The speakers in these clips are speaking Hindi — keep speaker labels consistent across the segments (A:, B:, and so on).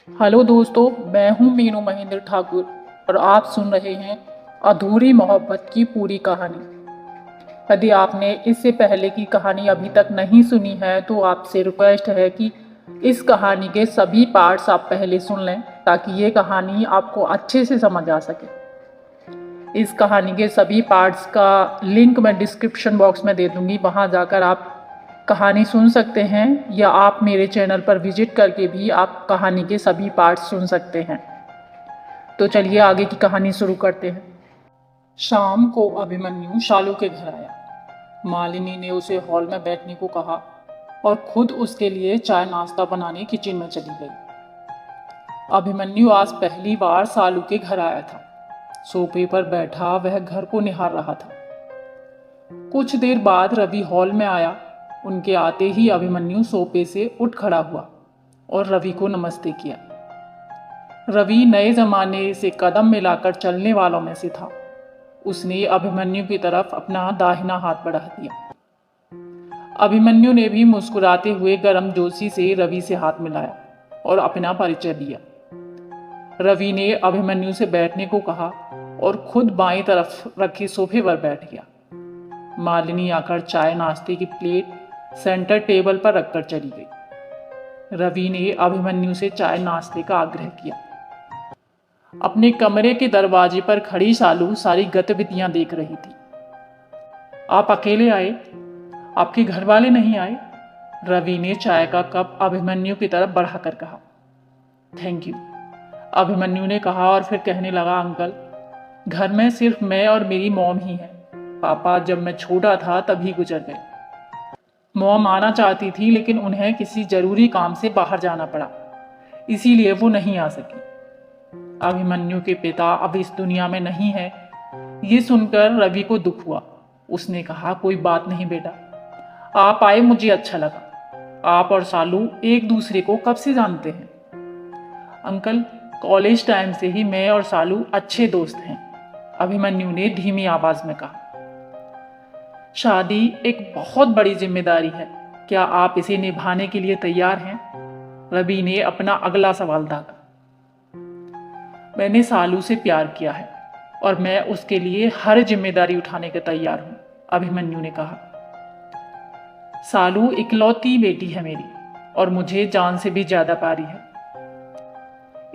A: हेलो दोस्तों, मैं हूं मीनू महेंद्र ठाकुर और आप सुन रहे हैं अधूरी मोहब्बत की पूरी कहानी। यदि आपने इससे पहले की कहानी अभी तक नहीं सुनी है तो आपसे रिक्वेस्ट है कि इस कहानी के सभी पार्ट्स आप पहले सुन लें ताकि ये कहानी आपको अच्छे से समझ आ सके। इस कहानी के सभी पार्ट्स का लिंक मैं डिस्क्रिप्शन बॉक्स में दे दूंगी, वहां जाकर आप कहानी सुन सकते हैं या आप मेरे चैनल पर विजिट करके भी आप कहानी के सभी पार्ट्स सुन सकते हैं। तो चलिए आगे की कहानी शुरू करते हैं। शाम को अभिमन्यु शालू के घर आया। मालिनी ने उसे हॉल में बैठने को कहा और खुद उसके लिए चाय नाश्ता बनाने किचन में चली गई। अभिमन्यु आज पहली बार शालू के घर आया था। सोफे पर बैठा वह घर को निहार रहा था। कुछ देर बाद रवि हॉल में आया। उनके आते ही अभिमन्यु सोफे से उठ खड़ा हुआ और रवि को नमस्ते किया। रवि नए जमाने से कदम मिलाकर चलने वालों में से था। उसने अभिमन्यु की तरफ अपना दाहिना हाथ बढ़ा दिया। अभिमन्यु ने भी मुस्कुराते हुए गर्मजोशी से रवि से हाथ मिलाया और अपना परिचय दिया। रवि ने अभिमन्यु से बैठने को कहा और खुद बाईं तरफ रखे सोफे पर बैठ गया। मालिनी आकर चाय नाश्ते की प्लेट सेंटर टेबल पर रखकर चली गई। रवि ने अभिमन्यु से चाय नाश्ते का आग्रह किया। अपने कमरे के दरवाजे पर खड़ी शालू सारी गतिविधियां देख रही थी। आप अकेले आए? आपके घर वाले नहीं आए? रवि ने चाय का कप अभिमन्यु की तरफ बढ़ाकर कहा। थैंक यू, अभिमन्यु ने कहा और फिर कहने लगा, अंकल, घर में सिर्फ मैं और मेरी मॉम ही है। पापा जब मैं छोटा था तभी गुजर गए। मॉम आना चाहती थी लेकिन उन्हें किसी जरूरी काम से बाहर जाना पड़ा, इसीलिए वो नहीं आ सकी। अभिमन्यु के पिता अब इस दुनिया में नहीं है। ये सुनकर रवि को दुख हुआ। उसने कहा, कोई बात नहीं बेटा, आप आए मुझे अच्छा लगा। आप और सालू एक दूसरे को कब से जानते हैं? अंकल, कॉलेज टाइम से ही मैं और सालू अच्छे दोस्त हैं, अभिमन्यु ने धीमी आवाज में कहा। शादी एक बहुत बड़ी जिम्मेदारी है, क्या आप इसे निभाने के लिए तैयार हैं? रवि ने अपना अगला सवाल दागा। मैंने सालू से प्यार किया है और मैं उसके लिए हर जिम्मेदारी उठाने के तैयार हूं, अभिमन्यु ने कहा। सालू इकलौती बेटी है मेरी और मुझे जान से भी ज्यादा प्यारी है,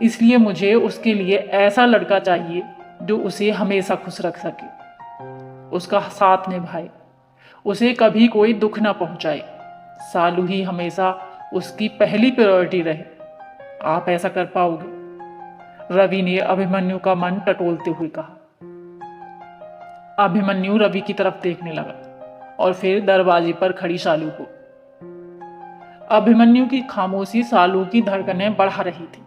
A: इसलिए मुझे उसके लिए ऐसा लड़का चाहिए जो उसे हमेशा खुश रख सके, उसका साथ निभाए, उसे कभी कोई दुख ना पहुंचाए। सालू ही हमेशा उसकी पहली प्रायोरिटी रहे। आप ऐसा कर पाओगे? रवि ने अभिमन्यु का मन टटोलते हुए कहा। अभिमन्यु रवि की तरफ देखने लगा और फिर दरवाजे पर खड़ी शालू को। अभिमन्यु की खामोशी सालू की धड़कनें बढ़ा रही थी।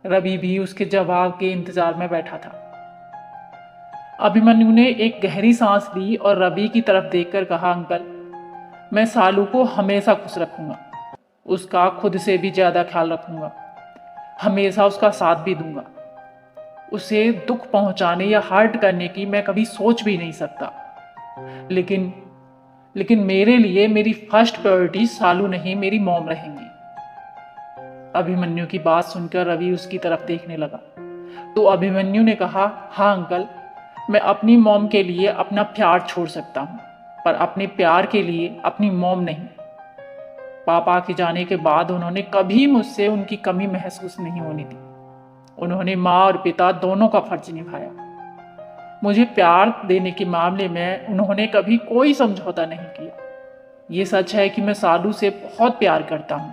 A: रवि भी उसके जवाब के इंतजार में बैठा था। अभिमन्यु ने एक गहरी सांस ली और रवि की तरफ देखकर कहा, अंकल, मैं सालू को हमेशा खुश रखूंगा, उसका खुद से भी ज्यादा ख्याल रखूंगा, हमेशा उसका साथ भी दूंगा। उसे दुख पहुंचाने या हर्ट करने की मैं कभी सोच भी नहीं सकता। लेकिन मेरे लिए मेरी फर्स्ट प्रायोरिटी सालू नहीं, मेरी मॉम रहेंगी। अभिमन्यु की बात सुनकर रवि उसकी तरफ देखने लगा तो अभिमन्यु ने कहा, हाँ अंकल, मैं अपनी मॉम के लिए अपना प्यार छोड़ सकता हूं, पर अपने प्यार के लिए अपनी मॉम नहीं। पापा के जाने के बाद उन्होंने कभी मुझसे उनकी कमी महसूस नहीं होने दी। उन्होंने माँ और पिता दोनों का फर्ज निभाया। मुझे प्यार देने के मामले में उन्होंने कभी कोई समझौता नहीं किया। ये सच है कि मैं सालू से बहुत प्यार करता हूँ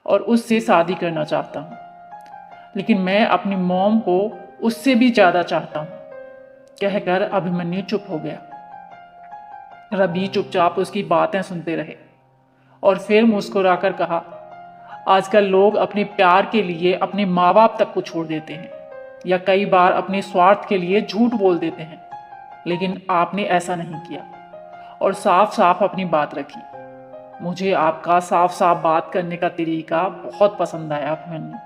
A: और उससे शादी करना चाहता हूँ, लेकिन मैं अपनी मॉम को उससे भी ज्यादा चाहता हूँ, कहकर अभिमन्यु चुप हो गया। रवि चुपचाप उसकी बातें सुनते रहे और फिर मुस्कुराकर कहा, आजकल लोग अपने प्यार के लिए अपने माँ बाप तक को छोड़ देते हैं या कई बार अपने स्वार्थ के लिए झूठ बोल देते हैं, लेकिन आपने ऐसा नहीं किया और साफ साफ अपनी बात रखी। मुझे आपका साफ साफ बात करने का तरीका बहुत पसंद आया अभिमन्यु।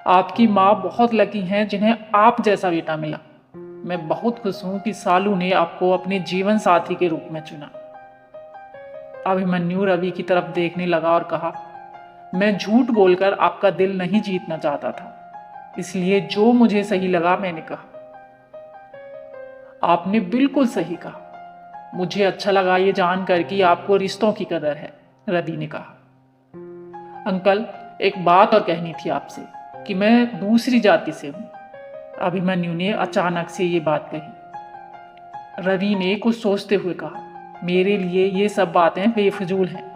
A: आपकी माँ बहुत लकी हैं जिन्हें आप जैसा बेटा मिला। मैं बहुत खुश हूं कि सालू ने आपको अपने जीवन साथी के रूप में चुना। अभिमन्यु रवि की तरफ देखने लगा और कहा, मैं झूठ बोलकर आपका दिल नहीं जीतना चाहता था, इसलिए जो मुझे सही लगा मैंने कहा। आपने बिल्कुल सही कहा। मुझे अच्छा लगा ये जानकर कि आपको रिश्तों की कदर है, रवि ने कहा। अंकल, एक बात और कहनी थी आपसे कि मैं दूसरी जाति से हूं, अभिमन्यु ने अचानक से ये बात कही। रवि ने कुछ सोचते हुए कहा, मेरे लिए ये सब बातें बेफिजूल हैं।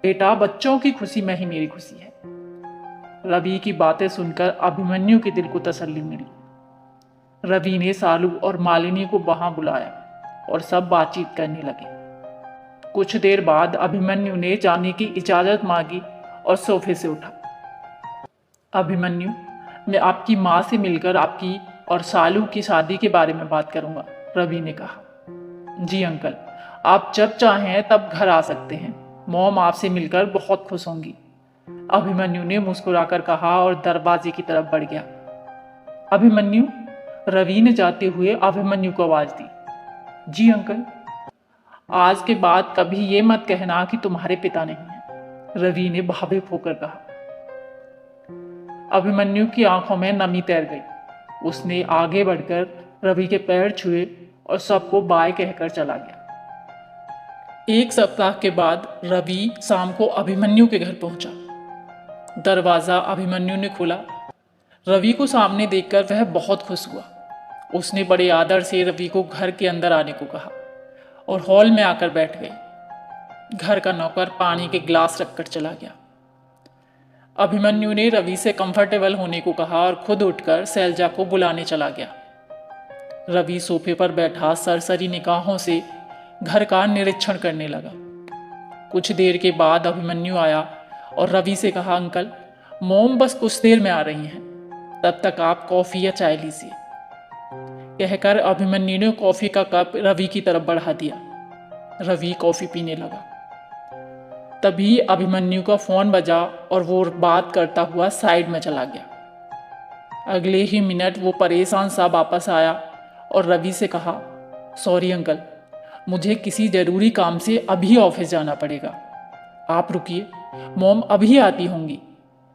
A: बेटा, बच्चों की खुशी में ही मेरी खुशी है। रवि की बातें सुनकर अभिमन्यु के दिल को तसल्ली मिली। रवि ने सालू और मालिनी को वहां बुलाया और सब बातचीत करने लगे। कुछ देर बाद अभिमन्यु ने जाने की इजाजत मांगी और सोफे से उठा। अभिमन्यु, मैं आपकी माँ से मिलकर आपकी और सालू की शादी के बारे में बात करूंगा, रवि ने कहा। जी अंकल, आप जब चाहें तब घर आ सकते हैं। मॉम आपसे मिलकर बहुत खुश होंगी, अभिमन्यु ने मुस्कुराकर कहा और दरवाजे की तरफ बढ़ गया। अभिमन्यु, रवि ने जाते हुए अभिमन्यु को आवाज दी। जी अंकल। आज के बाद कभी ये मत कहना कि तुम्हारे पिता नहीं हैं, रवि ने भावुक होकर कहा। अभिमन्यु की आंखों में नमी तैर गई। उसने आगे बढ़कर रवि के पैर छुए और सबको बाय कहकर चला गया। एक सप्ताह के बाद रवि शाम को अभिमन्यु के घर पहुंचा। दरवाजा अभिमन्यु ने खोला। रवि को सामने देखकर वह बहुत खुश हुआ। उसने बड़े आदर से रवि को घर के अंदर आने को कहा और हॉल में आकर बैठ गए। घर का नौकर पानी के गिलास रखकर चला गया। अभिमन्यु ने रवि से कंफर्टेबल होने को कहा और खुद उठकर शैलजा को बुलाने चला गया। रवि सोफे पर बैठा सरसरी निगाहों से घर का निरीक्षण करने लगा। कुछ देर के बाद अभिमन्यु आया और रवि से कहा, अंकल, मोम बस कुछ देर में आ रही हैं, तब तक आप कॉफी या चाय लीजिए। कहकर अभिमन्यु ने कॉफी का कप रवि की तरफ बढ़ा दिया। रवि कॉफी पीने लगा। तभी अभिमन्यु का फोन बजा और वो बात करता हुआ साइड में चला गया। अगले ही मिनट वो परेशान सा वापस आया और रवि से कहा, सॉरी अंकल, मुझे किसी जरूरी काम से अभी ऑफिस जाना पड़ेगा। आप रुकिए, मॉम अभी आती होंगी।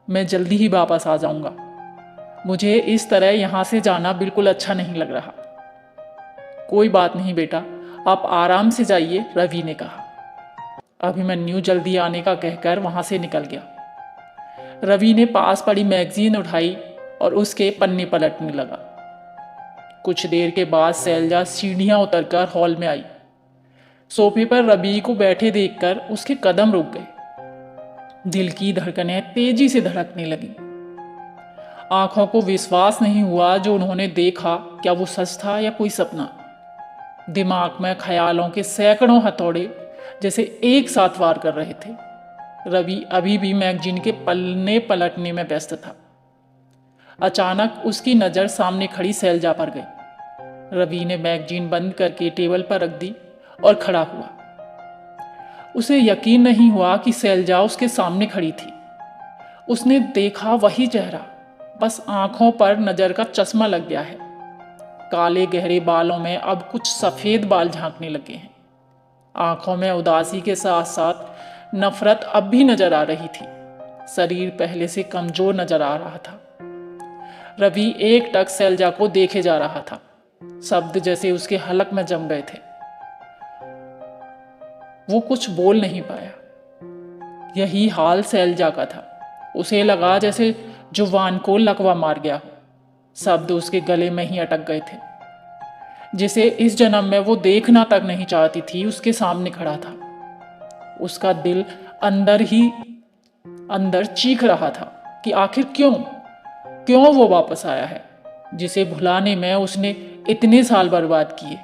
A: मैं जल्दी ही वापस आ जाऊंगा। मुझे इस तरह यहाँ से जाना बिल्कुल अच्छा नहीं लग रहा। कोई बात नहीं बेटा, आप आराम से जाइए, रवि ने कहा। अभिमन्यु जल्दी आने का कहकर वहां से निकल गया। रवि ने पास पड़ी मैगजीन उठाई और उसके पन्ने पलटने लगा। कुछ देर के बाद शैलजा सीढ़ियां उतरकर हॉल में आई। सोफे पर रवि को बैठे देखकर उसके कदम रुक गए। दिल की धड़कनें तेजी से धड़कने लगी। आंखों को विश्वास नहीं हुआ जो उन्होंने देखा। क्या वो सच था या कोई सपना? दिमाग में ख्यालों के सैकड़ों हथौड़े जैसे एक साथ वार कर रहे थे। रवि अभी भी मैगजीन के पन्ने पलटने में व्यस्त था। अचानक उसकी नजर सामने खड़ी शैलजा पर गई। रवि ने मैगजीन बंद करके टेबल पर रख दी और खड़ा हुआ। उसे यकीन नहीं हुआ कि शैलजा उसके सामने खड़ी थी। उसने देखा वही चेहरा, बस आंखों पर नजर का चश्मा लग गया है। काले गहरे बालों में अब कुछ सफेद बाल झांकने लगे हैं। आंखों में उदासी के साथ साथ नफरत अब भी नजर आ रही थी। शरीर पहले से कमजोर नजर आ रहा था। रवि एकटक शैलजा को देखे जा रहा था। शब्द जैसे उसके हलक में जम गए थे। वो कुछ बोल नहीं पाया। यही हाल शैलजा का था। उसे लगा जैसे जुबान को लकवा मार गया हो। शब्द उसके गले में ही अटक गए थे। जिसे इस जन्म में वो देखना तक नहीं चाहती थी, उसके सामने खड़ा था। उसका दिल अंदर ही अंदर चीख रहा था कि आखिर क्यों वो वापस आया है, जिसे भुलाने में उसने इतने साल बर्बाद किए।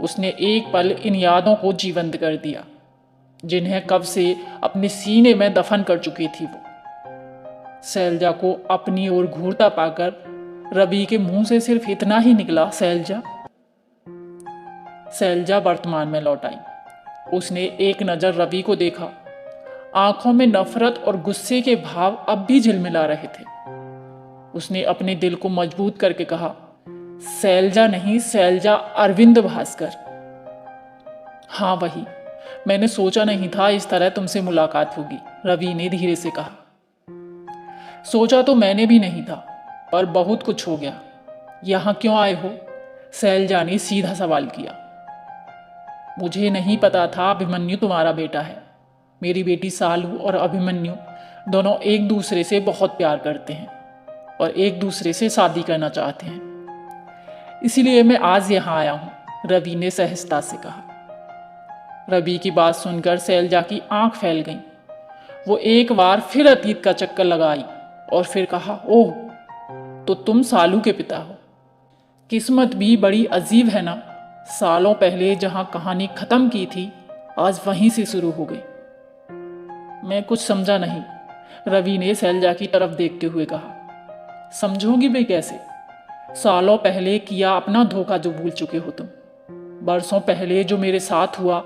A: उसने एक पल इन यादों को जीवंत कर दिया, जिन्हें कब से अपने सीने में दफन कर चुकी थी वो। शैलजा को अपनी ओर घूरता पाकर रवि के मुंह से सिर्फ इतना ही निकला, शैलजा। शैलजा वर्तमान में लौट आई। उसने एक नजर रवि को देखा। आंखों में नफरत और गुस्से के भाव अब भी झिलमिला रहे थे। उसने अपने दिल को मजबूत करके कहा, शैलजा नहीं, शैलजा अरविंद भास्कर। हाँ वही, मैंने सोचा नहीं था इस तरह तुमसे मुलाकात होगी, रवि ने धीरे से कहा। सोचा तो मैंने भी नहीं था, पर बहुत कुछ हो गया। यहाँ क्यों आए हो? शैलजा ने सीधा सवाल किया। मुझे नहीं पता था अभिमन्यु तुम्हारा बेटा है। मेरी बेटी सालू और अभिमन्यु दोनों एक दूसरे से बहुत प्यार करते हैं और एक दूसरे से शादी करना चाहते हैं। इसीलिए मैं आज यहाँ आया हूँ, रवि ने सहजता से कहा। रवि की बात सुनकर शैलजा की आंख फैल गई। वो एक बार फिर अतीत का चक्कर लगाई और फिर कहा, ओह, तो तुम सालू के पिता हो। किस्मत भी बड़ी अजीब है ना। सालों पहले जहां कहानी खत्म की थी, आज वहीं से शुरू हो गई। मैं कुछ समझा नहीं, रवि ने शैलजा की तरफ देखते हुए कहा। समझोगी भी कैसे? सालों पहले किया अपना धोखा जो भूल चुके हो तुम। बरसों पहले जो मेरे साथ हुआ,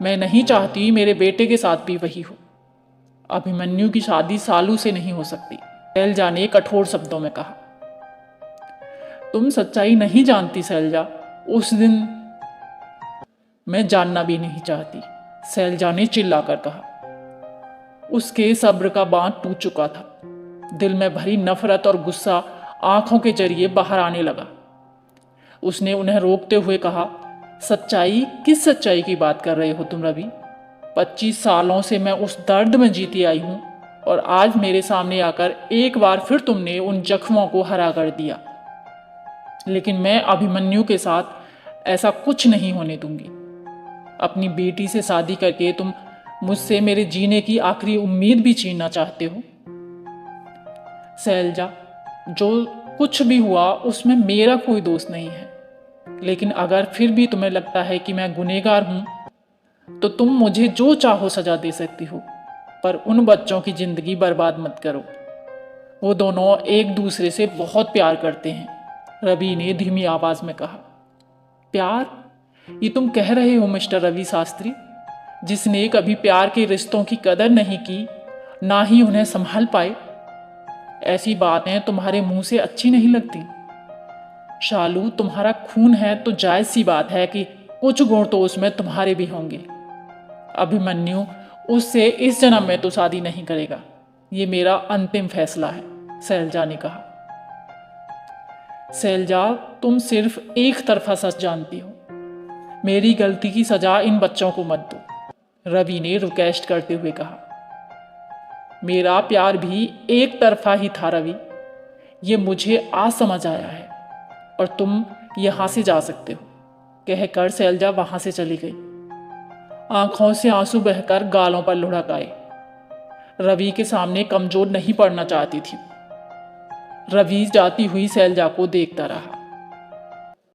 A: मैं नहीं चाहती मेरे बेटे के साथ भी वही हो। अभिमन्यु की शादी सालू से नहीं हो सकती, शैलजा ने कठोर शब्दों में कहा। तुम सच्चाई नहीं जानती शैलजा। उस दिन मैं जानना भी नहीं चाहती, शैलजा ने चिल्लाकर कहा। उसके सब्र का बांध टूट चुका था। दिल में भरी नफरत और गुस्सा आंखों के जरिए बाहर आने लगा। उसने उन्हें रोकते हुए कहा, सच्चाई? किस सच्चाई की बात कर रहे हो तुम रवि? 25 सालों से मैं उस दर्द में जीती आई हूं और आज मेरे सामने आकर एक बार फिर तुमने उन जख्मों को हरा कर दिया। लेकिन मैं अभिमन्यु के साथ ऐसा कुछ नहीं होने दूंगी। अपनी बेटी से शादी करके तुम मुझसे मेरे जीने की आखिरी उम्मीद भी छीनना चाहते हो। शैलजा, जो कुछ भी हुआ उसमें मेरा कोई दोष नहीं है, लेकिन अगर फिर भी तुम्हें लगता है कि मैं गुनहगार हूं तो तुम मुझे जो चाहो सजा दे सकती हो, पर उन बच्चों की जिंदगी बर्बाद मत करो। वो दोनों एक दूसरे से बहुत प्यार करते हैं, रवि ने धीमी आवाज में कहा। प्यार? ये तुम कह रहे हो मिस्टर रवि शास्त्री, जिसने कभी प्यार के रिश्तों की कदर नहीं की, ना ही उन्हें संभाल पाए। ऐसी बातें तुम्हारे मुंह से अच्छी नहीं लगती। शालू तुम्हारा खून है तो जायज सी बात है कि कुछ गुण तो उसमें तुम्हारे भी होंगे। अभिमन्यु उससे इस जन्म में तो शादी नहीं करेगा, ये मेरा अंतिम फैसला है, शैलजा ने कहा। शैलजा, तुम सिर्फ एक तरफा सच जानती हो। मेरी गलती की सजा इन बच्चों को मत दो, रवि ने रिक्वेस्ट करते हुए कहा। मेरा प्यार भी एक तरफा ही था रवि, ये मुझे आज समझ आया है, और तुम यहां से जा सकते हो, कहकर शैलजा वहां से चली गई। आंखों से आंसू बहकर गालों पर लुढ़क आए। रवि के सामने कमजोर नहीं पड़ना चाहती थी। रवि जाती हुई शैलजा को देखता रहा।